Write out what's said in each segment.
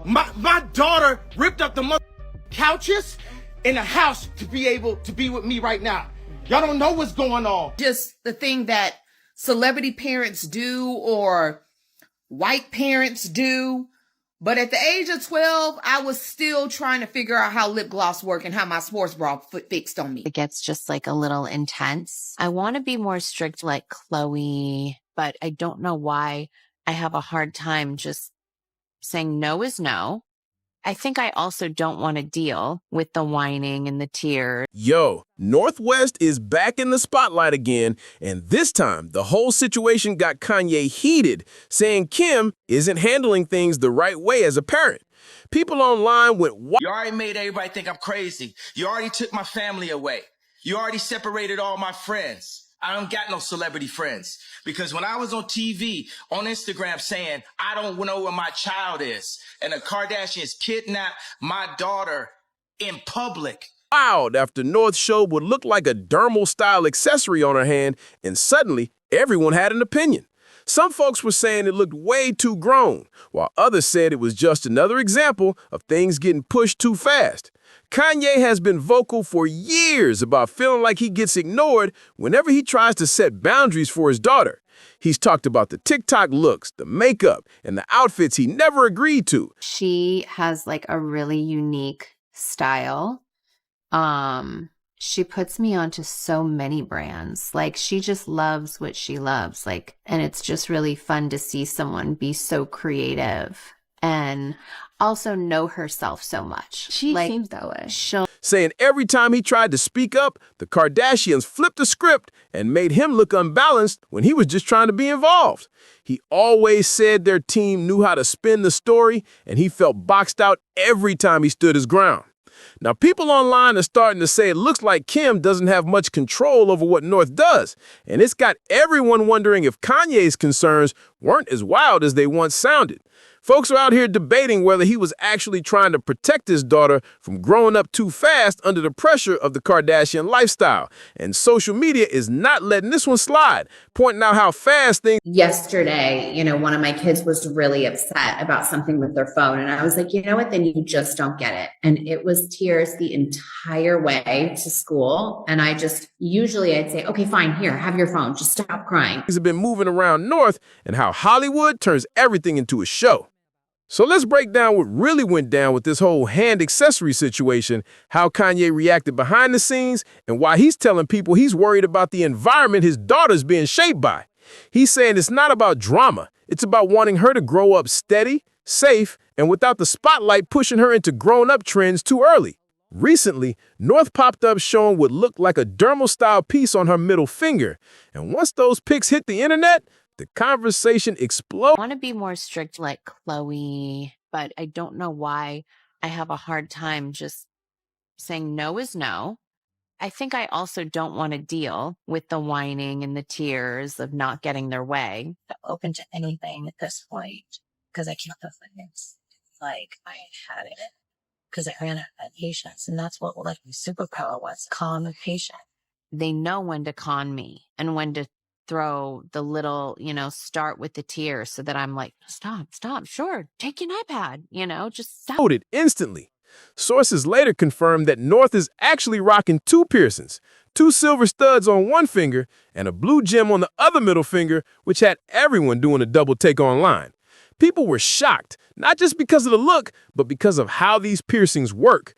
My daughter ripped up the couches in the house to be able to be with me right now. Y'all don't know what's going on. Just the thing that celebrity parents do or white parents do. But at the age of 12, I was still trying to figure out how lip gloss worked and how my sports bra fixed on me. It gets just like a little intense. I want to be more strict like Chloe, but I don't know why I have a hard time just saying no is no. I think I also don't want to deal with the whining and the tears. Yo, Northwest is back in the spotlight again, and this time the whole situation got Kanye heated, saying Kim isn't handling things the right way as a parent. People online went wild. You already made everybody think I'm crazy. You already took my family away. You already separated all my friends. I don't got no celebrity friends. Because when I was on TV, on Instagram saying, I don't know where my child is, and the Kardashians kidnapped my daughter in public. Wild after North showed what looked like a Dermal-style accessory on her hand, and suddenly everyone had an opinion. Some folks were saying it looked way too grown, while others said it was just another example of things getting pushed too fast. Kanye has been vocal for years about feeling like he gets ignored whenever he tries to set boundaries for his daughter. He's talked about the TikTok looks, the makeup, and the outfits he never agreed to. She has like a really unique style. She puts me onto so many brands. Like she just loves what she loves. Like, and it's just really fun to see someone be so creative and also know herself so much. She like, seems that way. Saying every time he tried to speak up, the Kardashians flipped the script and made him look unbalanced when he was just trying to be involved. He always said their team knew how to spin the story, and he felt boxed out every time he stood his ground. Now, people online are starting to say it looks like Kim doesn't have much control over what North does, and it's got everyone wondering if Kanye's concerns weren't as wild as they once sounded. Folks are out here debating whether he was actually trying to protect his daughter from growing up too fast under the pressure of the Kardashian lifestyle. And social media is not letting this one slide, pointing out how fast things... Yesterday, one of my kids was really upset about something with their phone. And I was like, you know what? Then you just don't get it. And it was tears the entire way to school. And usually I'd say, okay, fine, here, have your phone. Just stop crying. Things have been moving around North and how Hollywood turns everything into a show. So let's break down what really went down with this whole hand accessory situation, how Kanye reacted behind the scenes, and why he's telling people he's worried about the environment his daughter's being shaped by. He's saying it's not about drama. It's about wanting her to grow up steady, safe, and without the spotlight pushing her into grown-up trends too early. Recently, North popped up showing what looked like a Dermal-style piece on her middle finger. And once those pics hit the internet, the conversation exploded. I want to be more strict like Chloe, but I don't know why I have a hard time just saying no is no. I think I also don't want to deal with the whining and the tears of not getting their way. I'm open to anything at this point because I can't have things. Like I had it because I ran out of patience, and that's what like my superpower was: calm and patient. They know when to con me and when to throw the little, start with the tears so that I'm like, stop, sure, take an iPad, just stop. Instantly. Sources later confirmed that North is actually rocking two piercings, two silver studs on one finger and a blue gem on the other middle finger, which had everyone doing a double take online. People were shocked, not just because of the look, but because of how these piercings work.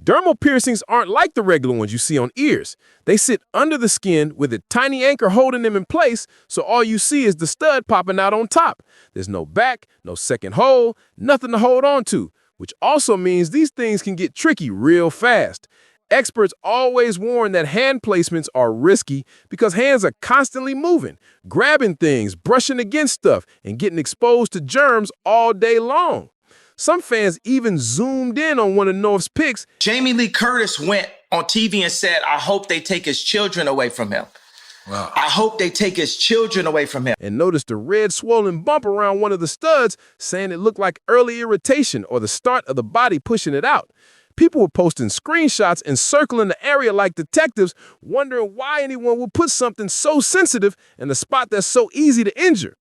Dermal piercings aren't like the regular ones you see on ears. They sit under the skin with a tiny anchor holding them in place, so all you see is the stud popping out on top. There's no back, no second hole, nothing to hold on to, which also means these things can get tricky real fast. Experts always warn that hand placements are risky because hands are constantly moving, grabbing things, brushing against stuff, and getting exposed to germs all day long. Some fans even zoomed in on one of North's pics. Jamie Lee Curtis went on TV and said, I hope they take his children away from him. Wow. I hope they take his children away from him. And noticed a red swollen bump around one of the studs, saying it looked like early irritation or the start of the body pushing it out. People were posting screenshots and circling the area like detectives, wondering why anyone would put something so sensitive in a spot that's so easy to injure.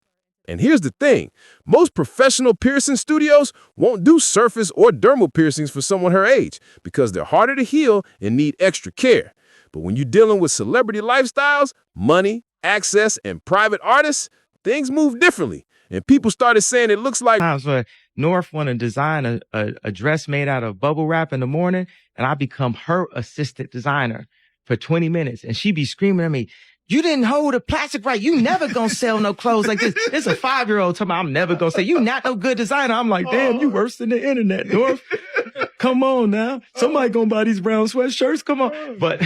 And here's the thing. Most professional piercing studios won't do surface or dermal piercings for someone her age because they're harder to heal and need extra care. But when you're dealing with celebrity lifestyles, money, access, and private artists, things move differently. And people started saying it looks like Times where North want to design a dress made out of bubble wrap in the morning, and I become her assistant designer for 20 minutes. And she be screaming at me, "You didn't hold the plastic right. You never gonna sell no clothes like this." It's a 5-year-old talking about, "I'm never gonna say, you not no good designer." I'm like, damn, you worse than the internet, North. Come on now. Somebody gonna buy these brown sweatshirts. Come on. But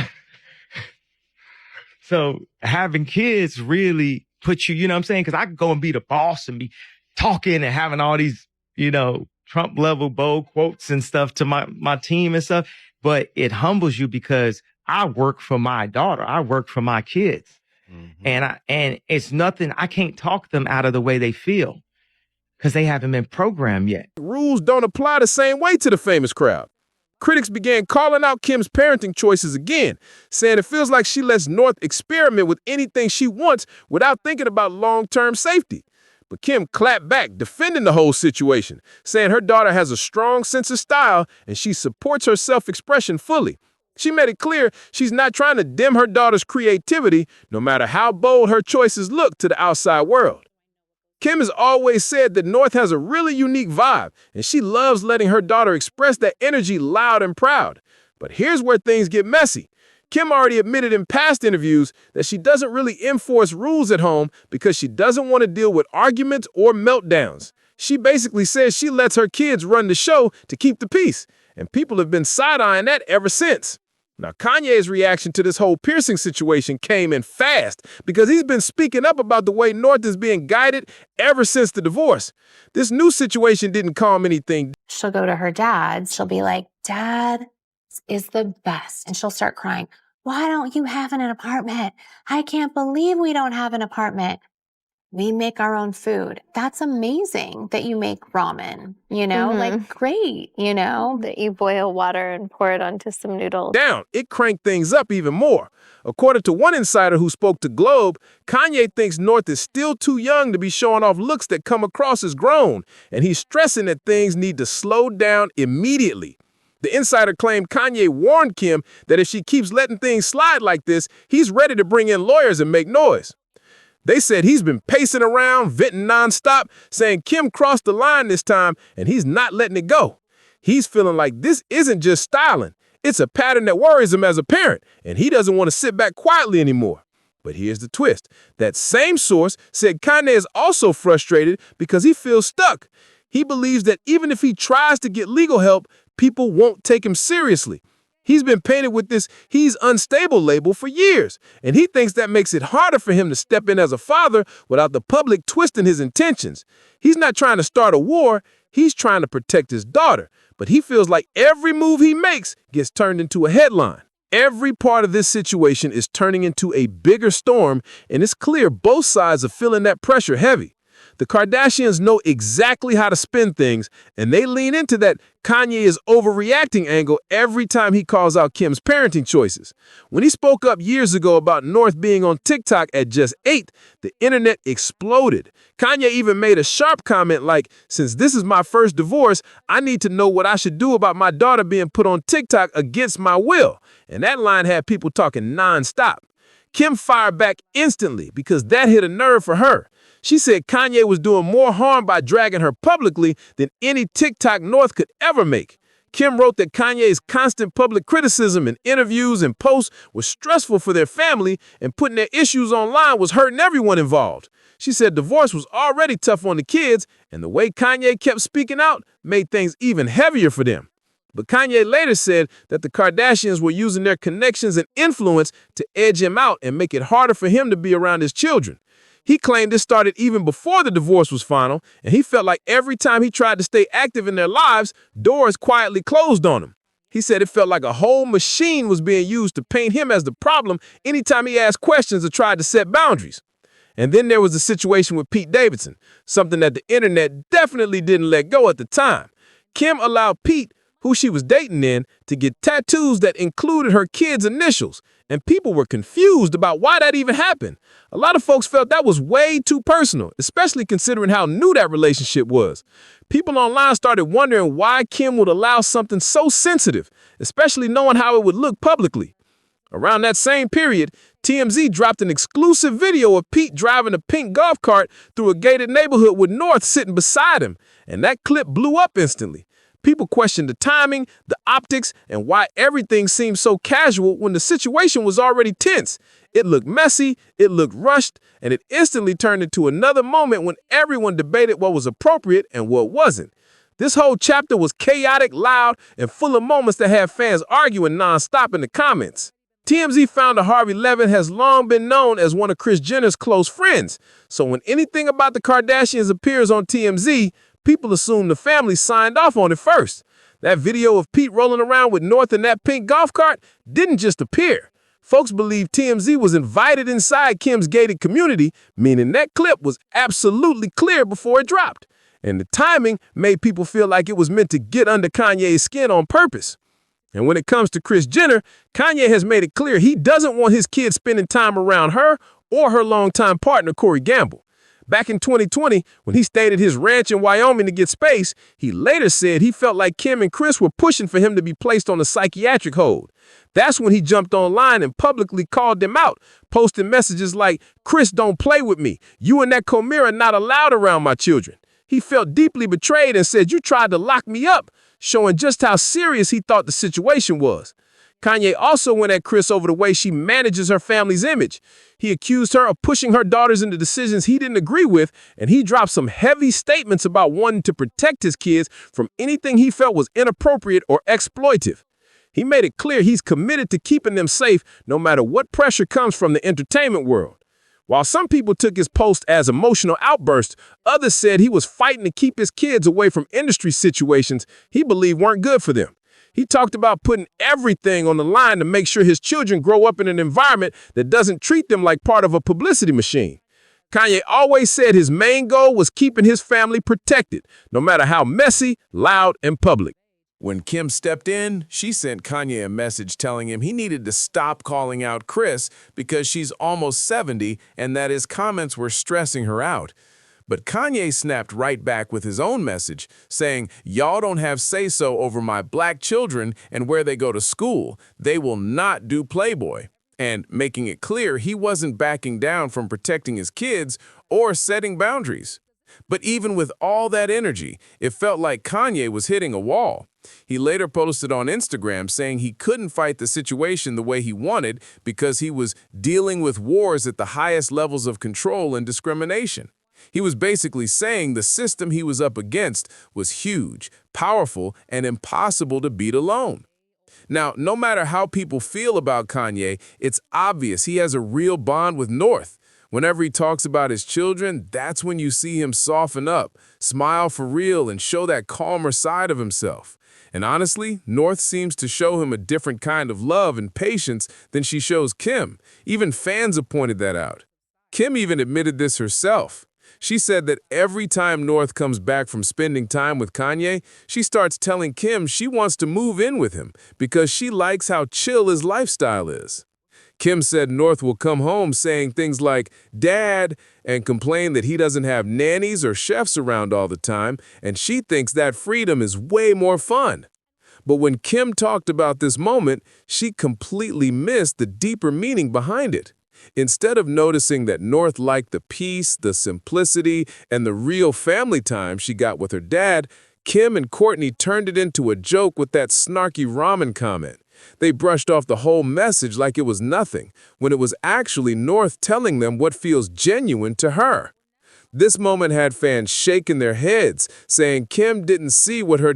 so having kids really put you, you know what I'm saying? Because I could go and be the boss and be talking and having all these, Trump level bold quotes and stuff to my team and stuff. But it humbles you because I work for my daughter. I work for my kids. Mm-hmm. And it's nothing. I can't talk them out of the way they feel because they haven't been programmed yet. rules don't apply the same way to the famous crowd. Critics began calling out Kim's parenting choices again, saying it feels like she lets North experiment with anything she wants without thinking about long-term safety. But Kim clapped back, defending the whole situation, saying her daughter has a strong sense of style and she supports her self-expression fully. She made it clear she's not trying to dim her daughter's creativity, no matter how bold her choices look to the outside world. Kim has always said that North has a really unique vibe, and she loves letting her daughter express that energy loud and proud. But here's where things get messy. Kim already admitted in past interviews that she doesn't really enforce rules at home because she doesn't want to deal with arguments or meltdowns. She basically says she lets her kids run the show to keep the peace, and people have been side-eyeing that ever since. Now, Kanye's reaction to this whole piercing situation came in fast because he's been speaking up about the way North is being guided ever since the divorce. This new situation didn't calm anything. She'll go to her dad. She'll be like, "Dad is the best." And she'll start crying. "Why don't you have an apartment? I can't believe we don't have an apartment. We make our own food." That's amazing that you make ramen, like great, That you boil water and pour it onto some noodles. Down, it cranked things up even more. According to one insider who spoke to Globe, Kanye thinks North is still too young to be showing off looks that come across as grown, and he's stressing that things need to slow down immediately. The insider claimed Kanye warned Kim that if she keeps letting things slide like this, he's ready to bring in lawyers and make noise. They said he's been pacing around, venting nonstop, saying Kim crossed the line this time and he's not letting it go. He's feeling like this isn't just styling. It's a pattern that worries him as a parent, and he doesn't want to sit back quietly anymore. But here's the twist. That same source said Kanye is also frustrated because he feels stuck. He believes that even if he tries to get legal help, people won't take him seriously. He's been painted with this "he's unstable" label for years, and he thinks that makes it harder for him to step in as a father without the public twisting his intentions. He's not trying to start a war, he's trying to protect his daughter, but he feels like every move he makes gets turned into a headline. Every part of this situation is turning into a bigger storm, and it's clear both sides are feeling that pressure heavy. The Kardashians know exactly how to spin things, and they lean into that Kanye is overreacting angle every time he calls out Kim's parenting choices. When he spoke up years ago about North being on TikTok at just 8, the internet exploded. Kanye even made a sharp comment like, "Since this is my first divorce, I need to know what I should do about my daughter being put on TikTok against my will." And that line had people talking nonstop. Kim fired back instantly because that hit a nerve for her. She said Kanye was doing more harm by dragging her publicly than any TikTok North could ever make. Kim wrote that Kanye's constant public criticism in interviews and posts was stressful for their family, and putting their issues online was hurting everyone involved. She said divorce was already tough on the kids, and the way Kanye kept speaking out made things even heavier for them. But Kanye later said that the Kardashians were using their connections and influence to edge him out and make it harder for him to be around his children. He claimed this started even before the divorce was final, and he felt like every time he tried to stay active in their lives, doors quietly closed on him. He said it felt like a whole machine was being used to paint him as the problem anytime he asked questions or tried to set boundaries. And then there was the situation with Pete Davidson, something that the internet definitely didn't let go at the time. Kim allowed Pete, who she was dating in, to get tattoos that included her kids' initials, and people were confused about why that even happened. A lot of folks felt that was way too personal, especially considering how new that relationship was. People online started wondering why Kim would allow something so sensitive, especially knowing how it would look publicly. Around that same period, TMZ dropped an exclusive video of Pete driving a pink golf cart through a gated neighborhood with North sitting beside him, and that clip blew up instantly. People questioned the timing, the optics, and why everything seemed so casual when the situation was already tense. It looked messy, it looked rushed, and it instantly turned into another moment when everyone debated what was appropriate and what wasn't. This whole chapter was chaotic, loud, and full of moments that had fans arguing nonstop in the comments. TMZ founder Harvey Levin has long been known as one of Kris Jenner's close friends, so when anything about the Kardashians appears on TMZ, people assume the family signed off on it first. That video of Pete rolling around with North in that pink golf cart didn't just appear. Folks believe TMZ was invited inside Kim's gated community, meaning that clip was absolutely clear before it dropped. And the timing made people feel like it was meant to get under Kanye's skin on purpose. And when it comes to Kris Jenner, Kanye has made it clear he doesn't want his kids spending time around her or her longtime partner, Corey Gamble. Back in 2020, when he stayed at his ranch in Wyoming to get space, he later said he felt like Kim and Kris were pushing for him to be placed on a psychiatric hold. That's when he jumped online and publicly called them out, posting messages like, "Kris, don't play with me. You and that Comir are not allowed around my children." He felt deeply betrayed and said, "You tried to lock me up," showing just how serious he thought the situation was. Kanye also went at Kris over the way she manages her family's image. He accused her of pushing her daughters into decisions he didn't agree with, and he dropped some heavy statements about wanting to protect his kids from anything he felt was inappropriate or exploitive. He made it clear he's committed to keeping them safe no matter what pressure comes from the entertainment world. While some people took his post as emotional outbursts, others said he was fighting to keep his kids away from industry situations he believed weren't good for them. He talked about putting everything on the line to make sure his children grow up in an environment that doesn't treat them like part of a publicity machine. Kanye always said his main goal was keeping his family protected, no matter how messy, loud, and public. When Kim stepped in, she sent Kanye a message telling him he needed to stop calling out Kris because she's almost 70 and that his comments were stressing her out. But Kanye snapped right back with his own message, saying, "Y'all don't have say-so over my black children and where they go to school. They will not do Playboy," and making it clear he wasn't backing down from protecting his kids or setting boundaries. But even with all that energy, it felt like Kanye was hitting a wall. He later posted on Instagram saying he couldn't fight the situation the way he wanted because he was dealing with wars at the highest levels of control and discrimination. He was basically saying the system he was up against was huge, powerful, and impossible to beat alone. Now, no matter how people feel about Kanye, it's obvious he has a real bond with North. Whenever he talks about his children, that's when you see him soften up, smile for real, and show that calmer side of himself. And honestly, North seems to show him a different kind of love and patience than she shows Kim. Even fans have pointed that out. Kim even admitted this herself. She said that every time North comes back from spending time with Kanye, she starts telling Kim she wants to move in with him because she likes how chill his lifestyle is. Kim said North will come home saying things like, "Dad," and complain that he doesn't have nannies or chefs around all the time, and she thinks that freedom is way more fun. But when Kim talked about this moment, she completely missed the deeper meaning behind it. Instead of noticing that North liked the peace, the simplicity, and the real family time she got with her dad, Kim and Kourtney turned it into a joke with that snarky ramen comment. They brushed off the whole message like it was nothing, when it was actually North telling them what feels genuine to her. This moment had fans shaking their heads, saying Kim didn't see what her